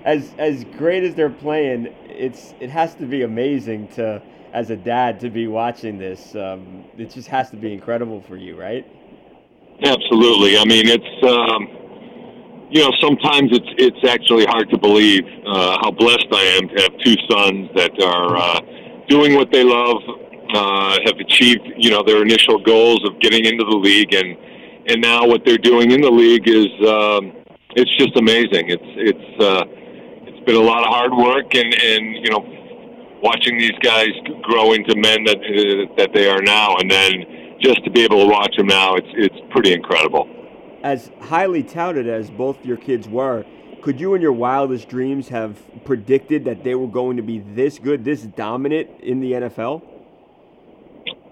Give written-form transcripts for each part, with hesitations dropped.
As great as they're playing, it has to be amazing to as a dad to be watching this. It just has to be incredible for you, right? Absolutely. I mean, sometimes it's actually hard to believe how blessed I am to have two sons that are doing what they love, have achieved their initial goals of getting into the league, and now what they're doing in the league is it's just amazing. It's been a lot of hard work, and watching these guys grow into men that they are now, and then just to be able to watch them now, it's pretty incredible. As highly touted as both your kids were, could you in your wildest dreams have predicted that they were going to be this good, this dominant in the NFL?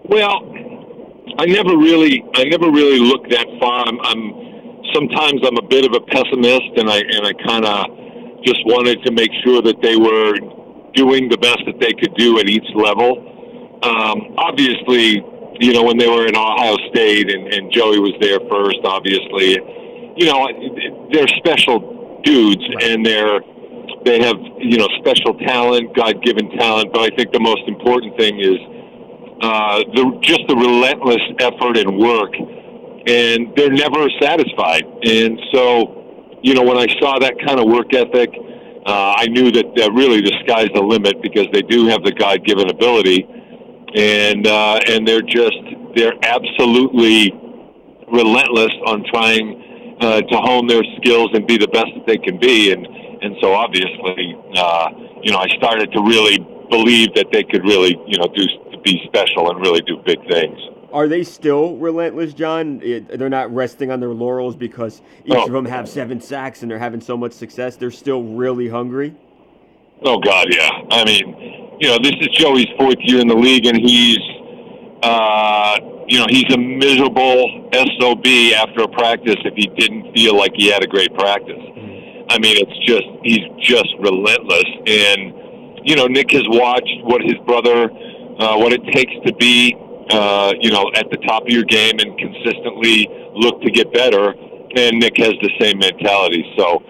Well, I never really look that far. Sometimes I'm a bit of a pessimist, and I kind of just wanted to make sure that they were doing the best that they could do at each level. Obviously, when they were in Ohio State and Joey was there first, obviously, they're special dudes, Right. and they have special talent, God-given talent. But I think the most important thing is just the relentless effort and work, and they're never satisfied. And so, when I saw that kind of work ethic, I knew that really the sky's the limit because they do have the God-given ability, and they're absolutely relentless on trying to hone their skills and be the best that they can be. And so obviously, I started to really believe that they could really, be special and really do big things. Are they still relentless, John? They're not resting on their laurels because each of Oh, them have 7 sacks and they're having so much success. They're still really hungry. oh God, yeah. I mean, this is Joey's fourth year in the league, and he's a miserable SOB after a practice if he didn't feel like he had a great practice. I mean, he's just relentless. And, Nick has watched what it takes to be, at the top of your game and consistently look to get better. And Nick has the same mentality. So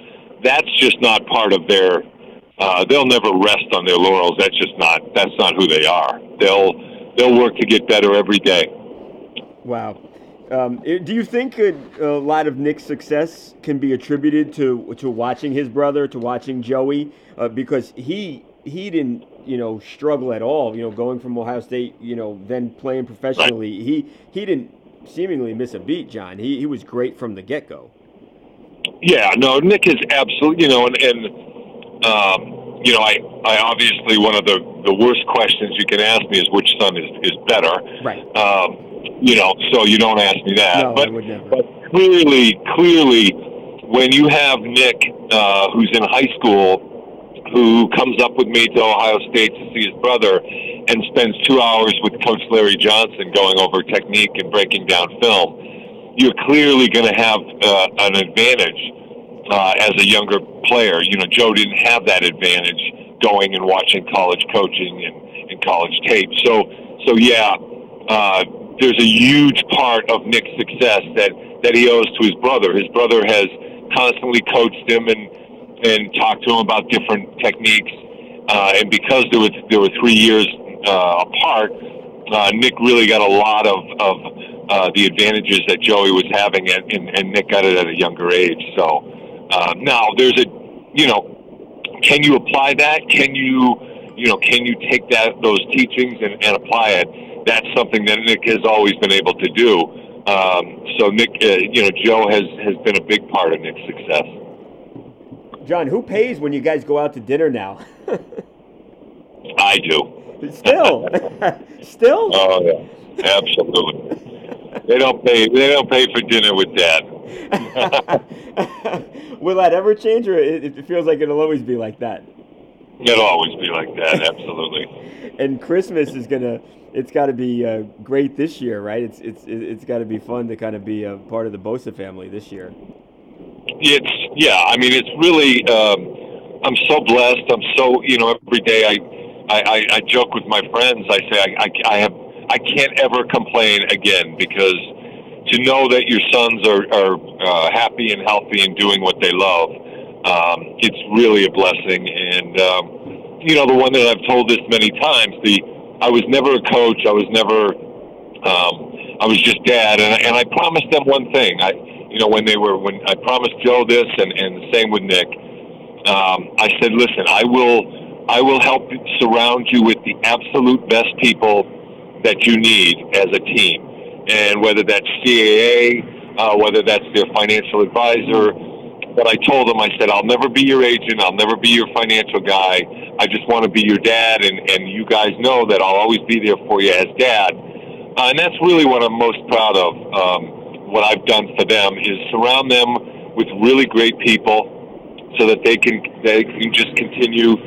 that's just not part of they'll never rest on their laurels. That's not who they are. They'll work to get better every day. Wow. Do you think a lot of Nick's success can be attributed to watching his brother, to watching Joey, because he didn't struggle at all, going from Ohio State, then playing Right. professionally. He didn't seemingly miss a beat, John. He was great from the get go. Yeah, no, Nick is absolutely, I obviously one of the worst questions you can ask me is which son is better. Right. So you don't ask me that. No, I would never. But clearly, when you have Nick, who's in high school, who comes up with me to Ohio State to see his brother, and spends 2 hours with Coach Larry Johnson going over technique and breaking down film, you're clearly going to have an advantage as a younger player. Joe didn't have that advantage going and watching college coaching and college tape. So yeah, there's a huge part of Nick's success that he owes to his brother. His brother has constantly coached him and talked to him about different techniques. And because there were 3 years apart, Nick really got a lot of the advantages that Joey was having, and Nick got it at a younger age. So now can you apply that? Can you take those teachings and apply it? That's something that Nick has always been able to do. So Nick, Joe has been a big part of Nick's success. John, who pays when you guys go out to dinner now? I do. Still, still. Oh yeah, absolutely. They don't pay. They don't pay for dinner with Dad. Will that ever change, or it feels like it'll always be like that? It'll always be like that. Absolutely. And Christmas is gonna. It's got to be great this year, right? It's got to be fun to kind of be a part of the Bosa family this year. Yeah. I mean, it's really. I'm so blessed. I'm so every day I joke with my friends. I say I can't ever complain again because to know that your sons are happy and healthy and doing what they love, It's really a blessing. And, the one that I've told this many times, I was never a coach. I was never, I was just dad. And I promised them one thing. When I promised Joe this and the same with Nick, I said, listen, I will help surround you with the absolute best people that you need as a team. And whether that's CAA, whether that's their financial advisor. But I told them, I said, I'll never be your agent. I'll never be your financial guy. I just want to be your dad, and you guys know that I'll always be there for you as dad. And that's really what I'm most proud of. What I've done for them is surround them with really great people so that they can just continue,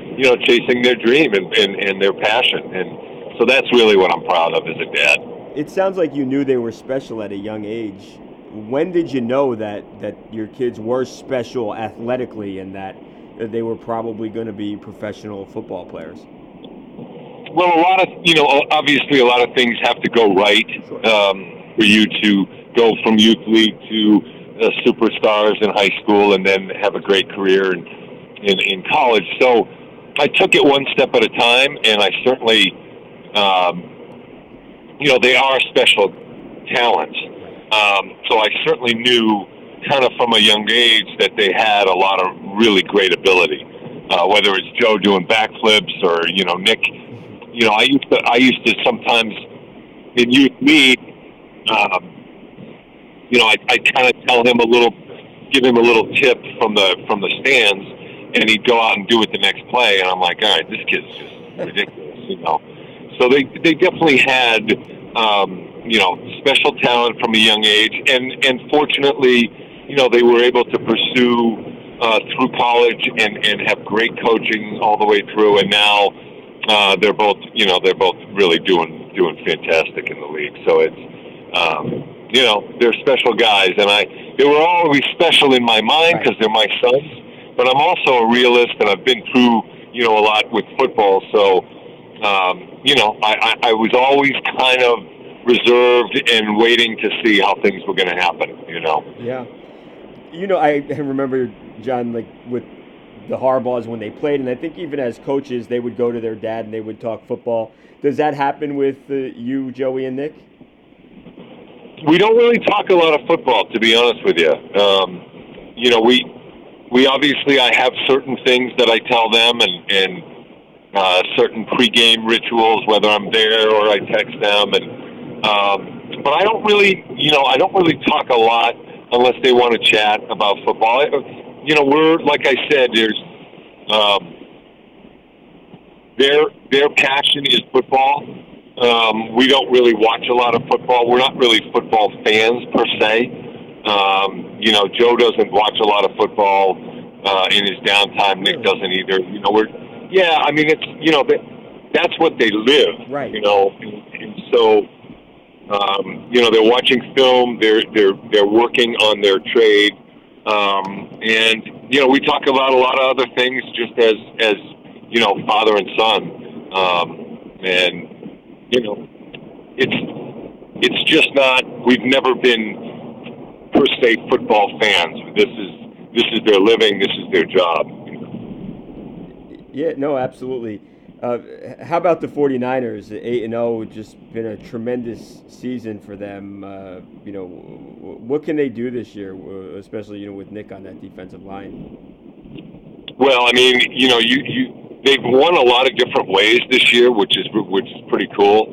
chasing their dream and their passion. And so that's really what I'm proud of as a dad. It sounds like you knew they were special at a young age. When did you know that your kids were special athletically and that they were probably going to be professional football players? Well, obviously a lot of things have to go right for you to go from youth league to superstars in high school and then have a great career in college. So I took it one step at a time, and I certainly, they are special talents. So I certainly knew kind of from a young age that they had a lot of really great ability, whether it's Joe doing backflips or, Nick. I used to sometimes in youth league, I kind of tell him give him a little tip from the stands, and he'd go out and do it the next play, and I'm like, all right, this kid's just ridiculous, So they definitely had, special talent from a young age, and fortunately, they were able to pursue through college and have great coaching all the way through, and now they're both really doing fantastic in the league. So it's, they're special guys, and they were always special in my mind because they're my sons. But I'm also a realist, and I've been through a lot with football. So I was always kind of reserved and waiting to see how things were going to happen. Yeah. I remember, John, like with the Harbaughs when they played, and I think even as coaches, they would go to their dad and they would talk football. Does that happen with you, Joey, and Nick? We don't really talk a lot of football, to be honest with you. We obviously, I have certain things that I tell them and certain pregame rituals, whether I'm there or I text them, but I don't really, talk a lot unless they want to chat about football. We're, like I said, there's their passion is football. We don't really watch a lot of football. We're not really football fans per se. Joe doesn't watch a lot of football in his downtime. Nick doesn't either. It's that's what they live. Right. And so they're watching film. They're working on their trade. And we talk about a lot of other things just as father and son. And it's just not. We've never been per se football fans. This is their living. This is their job. Yeah, no, absolutely. How about the 49ers? 8-0, just been a tremendous season for them. What can they do this year, especially with Nick on that defensive line? Well, they've won a lot of different ways this year, which is pretty cool.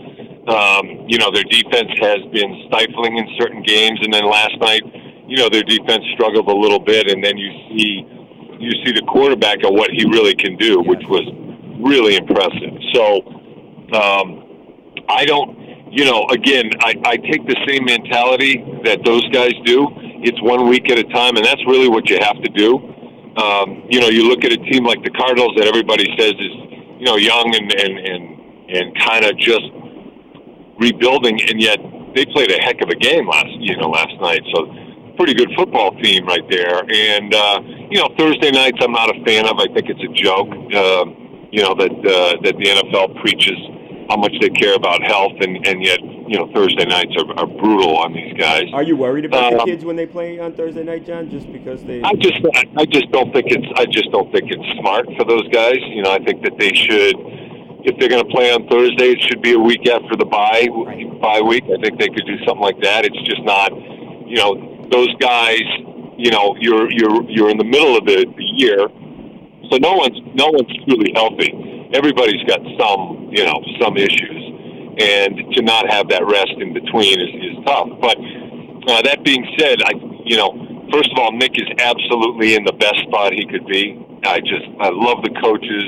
Their defense has been stifling in certain games, and then last night, their defense struggled a little bit, and then you see the quarterback and what he really can do, which was really impressive. So I don't, I take the same mentality that those guys do. It's 1 week at a time, and that's really what you have to do. You look at a team like the Cardinals that everybody says is, young and kind of just rebuilding, and yet they played a heck of a game last night. So pretty good football team right there. And, Thursday nights I'm not a fan of. I think it's a joke, that the NFL preaches how much they care about health, and yet Thursday nights are brutal on these guys. Are you worried about the kids when they play on Thursday night, John? Just because they? I just don't think it's smart for those guys. I think that they should, if they're going to play on Thursday, it should be a week after the bye week. I think they could do something like that. It's just not, those guys. You're in the middle of the year, so no one's truly healthy. Everybody's got some issues, and to not have that rest in between is tough. But that being said, first of all, Nick is absolutely in the best spot he could be. I love the coaches,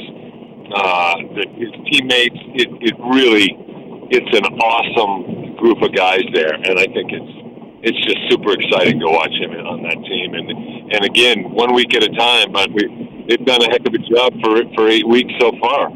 his teammates. It's an awesome group of guys there, and I think it's just super exciting to watch him on that team. And again, 1 week at a time, but they've done a heck of a job for 8 weeks so far.